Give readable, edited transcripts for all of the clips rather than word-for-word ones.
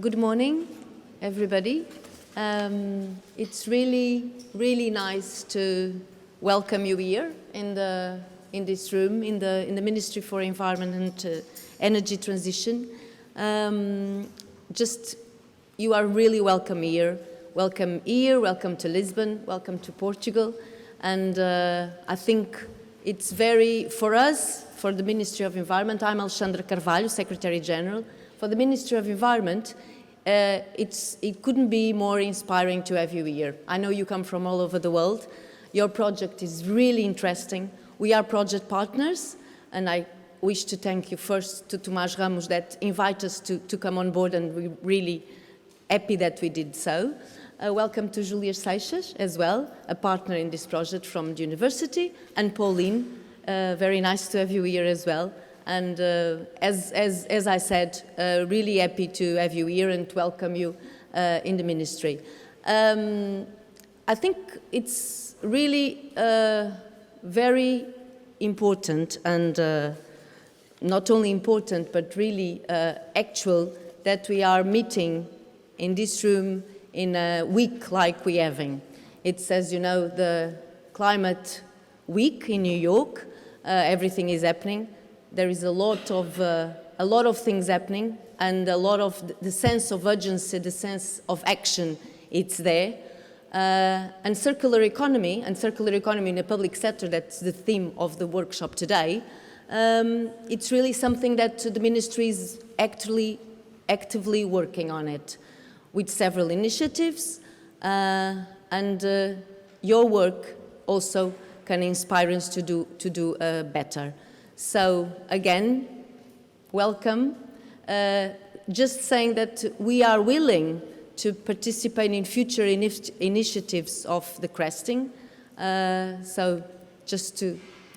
good morning, everybody. It's really nice to welcome you here in this room in the Ministry for Environment and Energy Transition. You are really welcome here. Welcome here, welcome to Lisbon, welcome to Portugal. And I think it's for us, for the Ministry of Environment, I'm Alexandra Carvalho, Secretary General. For the Ministry of Environment, it couldn't be more inspiring to have you here. I know you come from all over the world. Your project is really interesting. We are project partners, and I wish to thank you first to Tomás Ramos that invited us to come on board, and we're really happy that we did so. Welcome to Julia Seixas as well, a partner in this project from the university, and Pauline, very nice to have you here as well. And as I said, really happy to have you here and to welcome you in the ministry. I think it's really very important, and not only important but really actual, that we are meeting in this room in a week like we're having. It's, as you know, the Climate Week in New York. Everything is happening. There is a lot of things happening, and a lot of the sense of urgency, the sense of action, it's there. And circular economy in the public sector, that's the theme of the workshop today. It's really something that the ministry is actively working on it, with several initiatives, and your work also can inspire us to do better. So again, welcome. Just saying that we are willing to participate in future initiatives of the Cresting. So just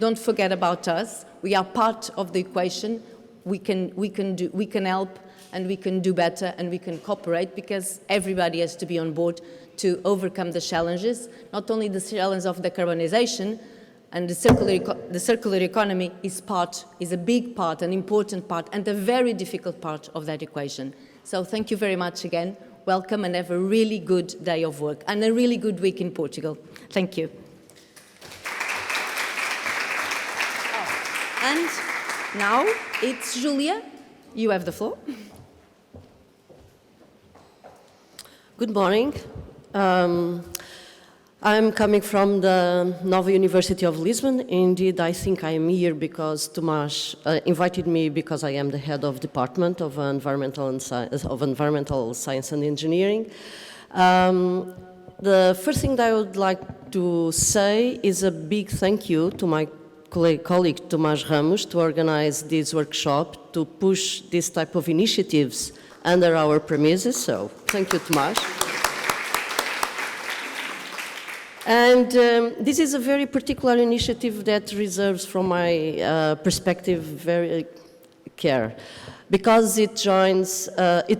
don't forget about us. We are part of the equation. We can help, and we can do better, and we can cooperate, because everybody has to be on board to overcome the challenges, not only the challenge of decarbonization, and the circular economy is a big part, an important part, and a very difficult part of that equation. So thank you very much again. Welcome, and have a really good day of work, and a really good week in Portugal. Thank you. And now it's Julia. You have the floor. Good morning. I'm coming from the Nova University of Lisbon. Indeed, I think I am here because Tomás invited me, because I am the head of Department of Environmental Science and Engineering. The first thing that I would like to say is a big thank you to my colleague Tomás Ramos to organize this workshop, to push this type of initiatives under our premises. So thank you, Tomás. And this is a very particular initiative that reserves, from my perspective, very care, because it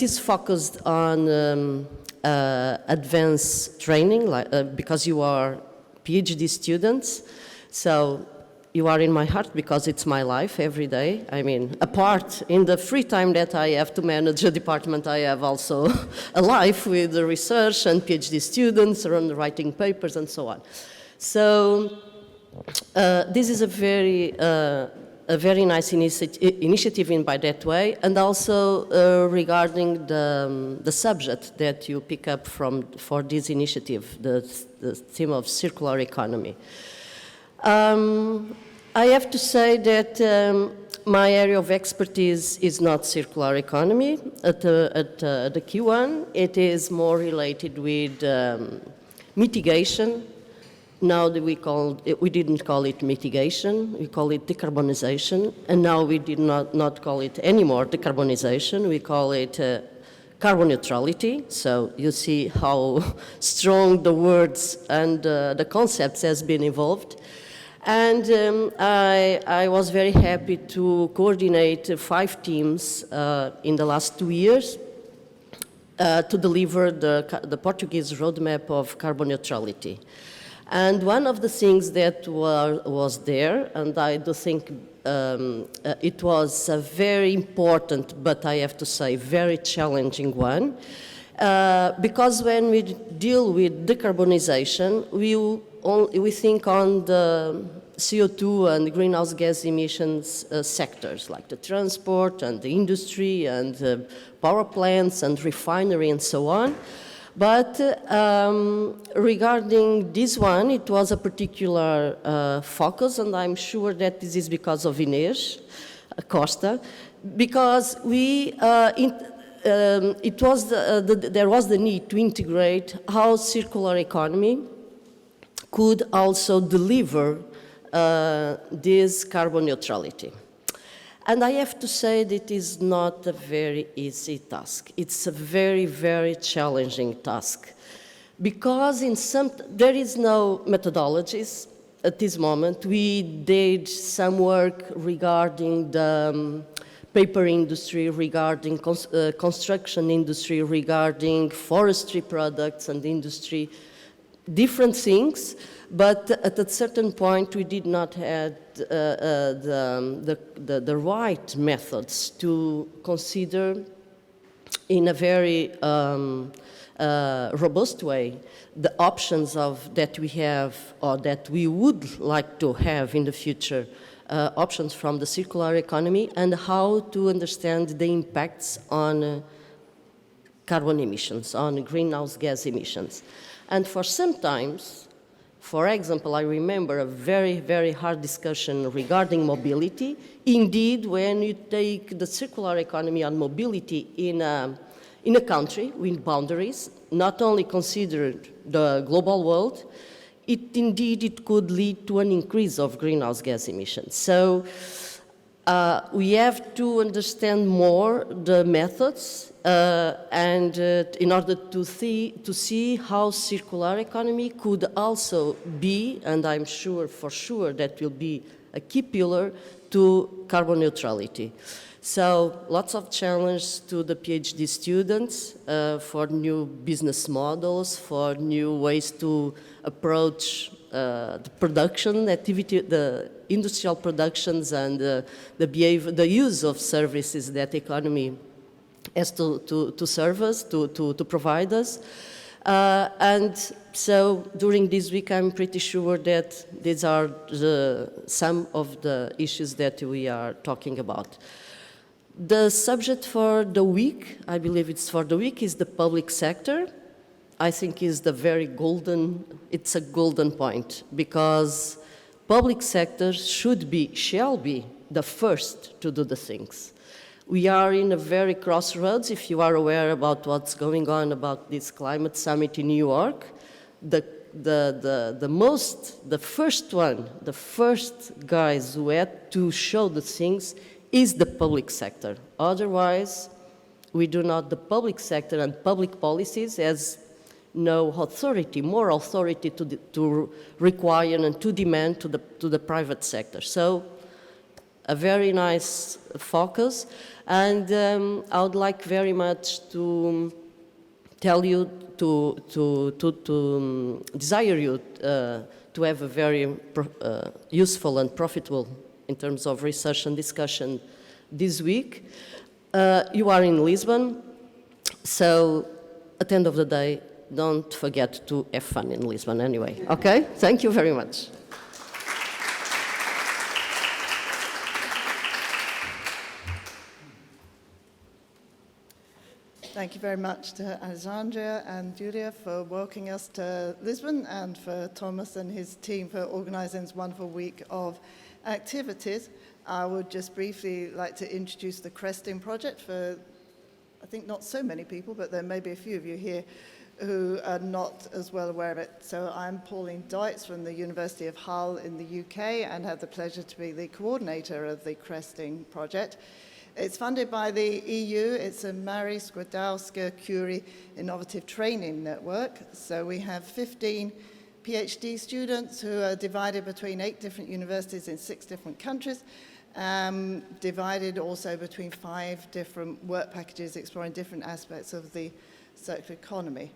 is focused on advanced training, because you are PhD students, so you are in my heart, because it's my life every day. I mean, apart in the free time that I have to manage a department, I have also a life with the research and PhD students around writing papers and so on. So this is a very nice initiative in by that way, and also regarding the subject that you pick up for this initiative, the theme of circular economy. I have to say that my area of expertise is not circular economy at the Q1. It is more related with mitigation. Now that we didn't call it mitigation, we call it decarbonization, and now we did not call it anymore decarbonization, we call it carbon neutrality. So you see how strong the words and the concepts has been evolved. And I was very happy to coordinate 5 teams in the last 2 years to deliver the Portuguese roadmap of carbon neutrality. And one of the things that was there, and I do think it was a very important, but I have to say, very challenging one, because when we deal with decarbonization, we think on the CO2 and greenhouse gas emissions sectors, like the transport and the industry and power plants and refinery and so on. But regarding this one, it was a particular focus, and I'm sure that this is because of Inês Costa, because there was the need to integrate how circular economy could also deliver this carbon neutrality. And I have to say that it is not a very easy task. It's a very, very challenging task. Because there is no methodologies at this moment. We did some work regarding the paper industry, regarding construction industry, regarding forestry products and industry, different things. But at a certain point, we did not have the right methods to consider in a very robust way the options that we have or that we would like to have in the future, options from the circular economy, and how to understand the impacts on carbon emissions, on greenhouse gas emissions. And for sometimes, for example, I remember a very, very hard discussion regarding mobility. Indeed, when you take the circular economy on mobility in a country with boundaries, not only considered the global world, it could lead to an increase of greenhouse gas emissions. So we have to understand more the methods and in order to see how circular economy could also be, and I'm sure for sure that will be a key pillar to carbon neutrality. So lots of challenge to the PhD students for new business models, for new ways to approach the production activity, the industrial productions, and the use of services that economy has to serve us, to provide us. And so during this week, I'm pretty sure that these are some of the issues that we are talking about. The subject for the week, I believe it's for the week, is the public sector. I think is it's a golden point, because public sector shall be the first to do the things. We are in a very crossroads. If you are aware about what's going on about this climate summit in New York, the first guys who had to show the things is the public sector. Otherwise, the public sector and public policies has no authority, more authority to require and to demand to the private sector. So a very nice focus. And I would like very much to tell you, to desire you to have a very useful and profitable in terms of research and discussion this week. You are in Lisbon, so at the end of the day, don't forget to have fun in Lisbon anyway, okay? Thank you very much. Thank you very much to Alexandria and Julia for welcoming us to Lisbon, and for Thomas and his team for organising this wonderful week of activities. I would just briefly like to introduce the Cresting project for, I think, not so many people, but there may be a few of you here who are not as well aware of it. So I'm Pauline Deutz from the University of Hull in the UK, and have the pleasure to be the coordinator of the Cresting project. It's funded by the EU. It's a Marie Skłodowska-Curie Innovative Training Network. So we have 15 PhD students who are divided between 8 different universities in 6 different countries, divided also between 5 different work packages exploring different aspects of the circular economy.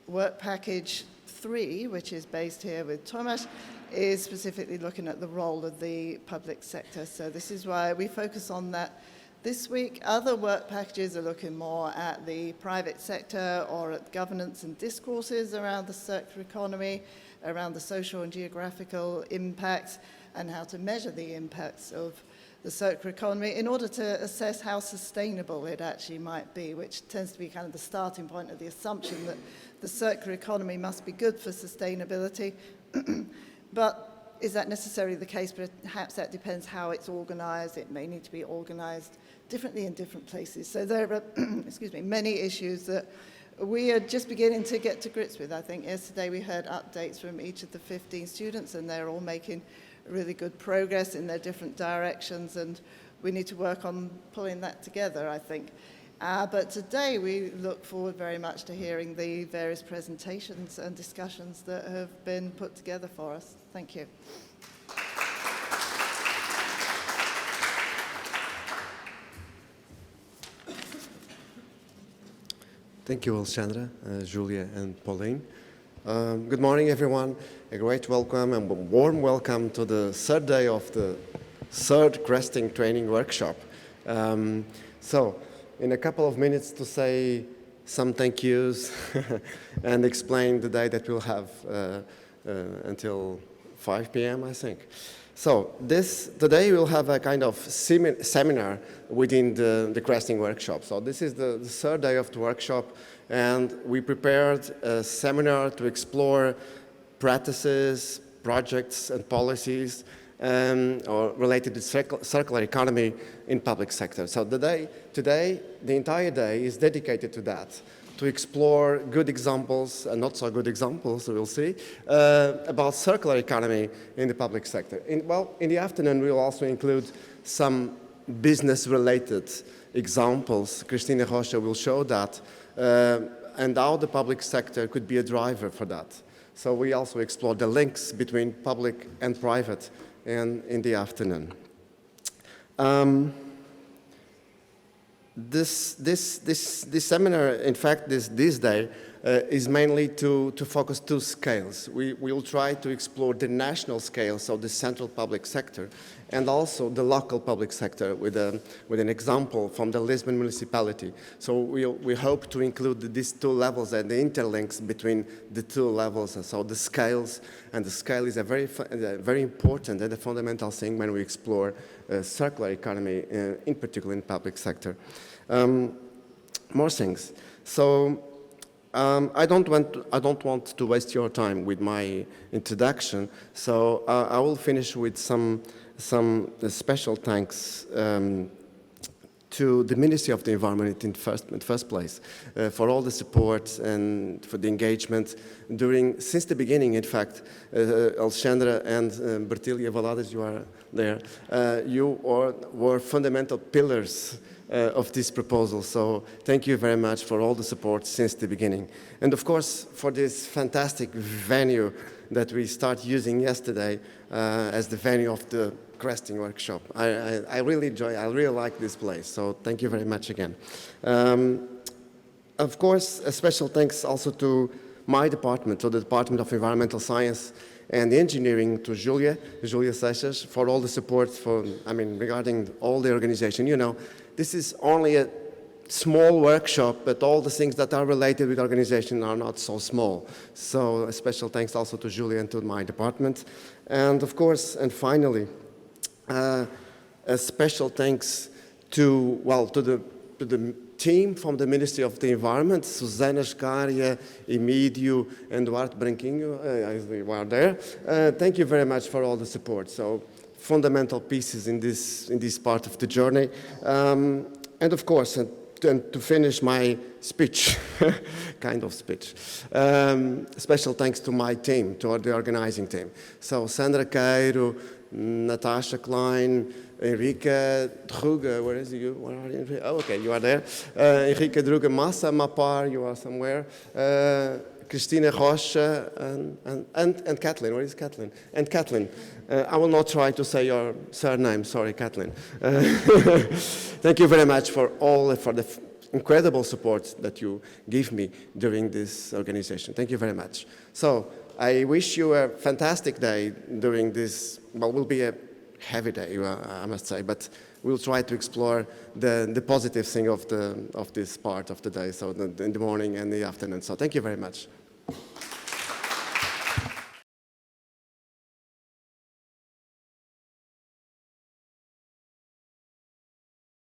work package 3, which is based here with Thomas, is specifically looking at the role of the public sector. So this is why we focus on that this week. Other work packages are looking more at the private sector or at governance and discourses around the circular economy, around the social and geographical impacts, and how to measure the impacts of the circular economy in order to assess how sustainable it actually might be, which tends to be kind of the starting point of the assumption that the circular economy must be good for sustainability. But is that necessarily the case? Perhaps that depends how it's organized. It may need to be organized differently in different places. So there are excuse me, many issues that we are just beginning to get to grips with. I think yesterday we heard updates from each of the 15 students, and they're all making really good progress in their different directions, and we need to work on pulling that together, I think. But today we look forward very much to hearing the various presentations and discussions that have been put together for us. Thank you. Thank you, Alexandra, Julia, and Pauline. Good morning, everyone. A great welcome and warm welcome to the third day of the third Cresting training workshop. So, in a couple of minutes to say some thank yous and explain the day that we'll have until 5 p.m., I think. So today we'll have a kind of seminar within the Cresting workshop. So this is the third day of the workshop, and we prepared a seminar to explore practices, projects, and policies or related to circular economy in public sector. So today, the entire day is dedicated to that, to explore good examples and not so good examples, we'll see, about circular economy in the public sector. In the afternoon, we'll also include some business-related examples. Cristina Rocha will show that, and how the public sector could be a driver for that. So we also explore the links between public and private in the afternoon. This seminar, in fact, this day, is mainly to focus two scales. We will try to explore the national scale, so the central public sector, and also the local public sector with an example from the Lisbon municipality. So we hope to include these two levels and the interlinks between the two levels, and so the scales, and the scale is a very important and a fundamental thing when we explore circular economy, in particular in public sector. More things. So I don't want to waste your time with my introduction. So I will finish with some special thanks to the Ministry of the Environment in first place for all the support and for the engagement since the beginning. In fact, Alexandra and Bertilia Valadas, you are there. You were fundamental pillars of this proposal. So thank you very much for all the support since the beginning. And of course, for this fantastic venue that we start using yesterday as the venue of the Cresting workshop. I really like this place. So thank you very much again. Of course, a special thanks also to my department, to the Department of Environmental Science and Engineering, to Julia Seixas, for all the support regarding all the organization. You know, this is only a small workshop, but all the things that are related with organization are not so small. So a special thanks also to Julia and to my department. And of course, and finally, a special thanks to the team from the Ministry of the Environment, Susana Scaria, Emídio, and Duarte Branquinho, you are there. Thank you very much for all the support. So fundamental pieces in this part of the journey. And of course, and to finish my speech, kind of speech, special thanks to my team, to the organizing team. So Sandra Queiro, Natasha Klein, Enrique Druga, where is you? Where are you? Oh, okay, you are there. Enrique Druga, Massa Mapar, you are somewhere. Cristina Rocha and Kathleen. Where is Kathleen? And Kathleen. I will not try to say your surname. Sorry, Kathleen. Thank you very much for the incredible support that you give me during this organization. Thank you very much. So I wish you a fantastic day during this, well, will be a heavy day, I must say, but we'll try to explore the positive thing of this part of the day, so in the morning and the afternoon. So thank you very much.